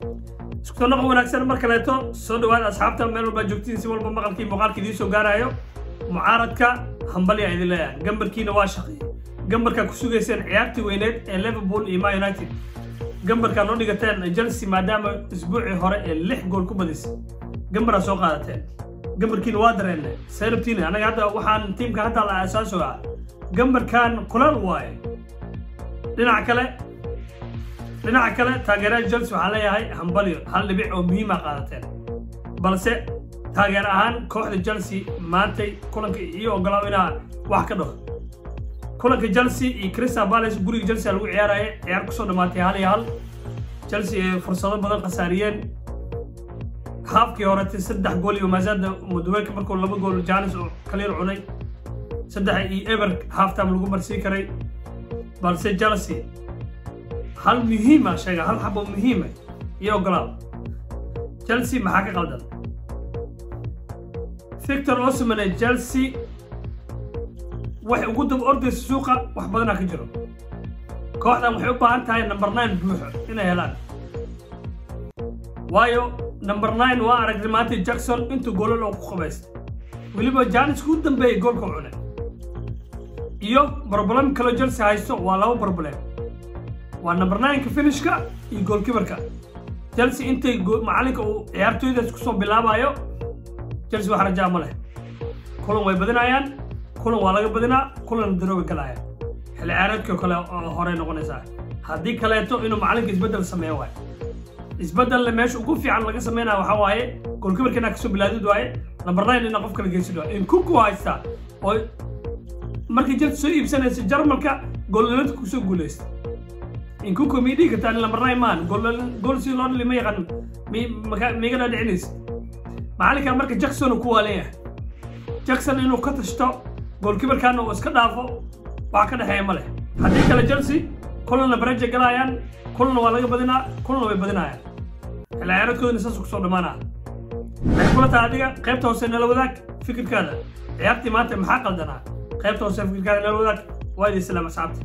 isku noqon wanaagsan marka leeto soo dhawaad asxaabta meel walba joogtiin si walba maqalkii muuqaalkii idin soo gaarayo mucaaradka hambali ay idin leeyahay gambarkiina waa shaqay gambarka ku sugayseen ciyaartii weyneed ee Liverpool iyo Man United gambarka noo dhigateen Chelsea maadaama isbuucii hore ee 6 gool ku badisay gambara soo qaadateen gambarkiina waa dareennay sayrabtiina anaga hadda waxaan tiimka hadda la aasaaso ah gambarkan kulal waaye dhinaca kale taageeraha Chelsea waxaa leeyahay hambali hal dhibic oo muhiim ah qaadateen balse taageer ahaan kooxda Chelsea maantay kulanka iyo ogolaaw inaa wax ka dhaho kulanka Chelsea iyo Crystal Palace guriga Chelsea lagu ciyaarayay ciyaar ku soo dhamaatay 1-1 Chelsea fursado badan qasaariyeen haafkii hore 3 gool iyo maasada mudweeka markuu 2 gool Janis oo kaliir cunay 3 iyo ever half time lagu marsii karay balse Chelsea hal muhiim ah shayga hal xabo muhiim ah iyo ogolaaw Chelsea maxaa ka qaldan Victor Osimhen Chelsea wax ugu dab orday suuqa wax badan ka jiro kooxdan waxay u baahan tahay number 9 buuxo inay helaan waayo number 9 waa aragnay maanta Jackson intuu gool loo ku qabaystay waliba Janis ku dambeeyay goolka cunay iyo problem kale Chelsea haysto waa laba problem waa number 9 ka finishka iyo goalkeeperka Chelsea intay macalinka uu ciyaartooyda isku soo bilaabayo Chelsea waxa rajaa ma leh kulan way badinayaan kulan waa laga badinaa kulan darooga galaya xilli ciyaareedka kale hore noqonaysa haddii kaleeto inuu macalinka isbedel sameeyo waay isbedel la meesha ugu fiican laga sameeynaa waxa waaye goalkeeperkana ka soo bilaadid waaye number 9 ina qof kale geesido in kuku haysta oo markii Chelsea soo iibsanaysa Jarmalka goolnimada ku soo guuleystay in kuku miidi ka taan number 9 man gool si loo lima yaqaan miga dhicinis macalinka marka Jackson ku waleeyahay Jackson inuu ka tashto goalkeeperkana oo iska dhaafo wax ka dhaxeeya ma leh haddii kale Chelsea kulan baraje galayaan kulan waa laga badinaa kulan way badinayaan xilli ciyaareedkooda saas ku soo dhamaanaa kulanta adiga qaybta hoose nala wadaag fikirkaada ciyaartii maanta maxaa qaldanaa qaybta hoose fikirkaada nala wadaag waa idin salaam asxaabta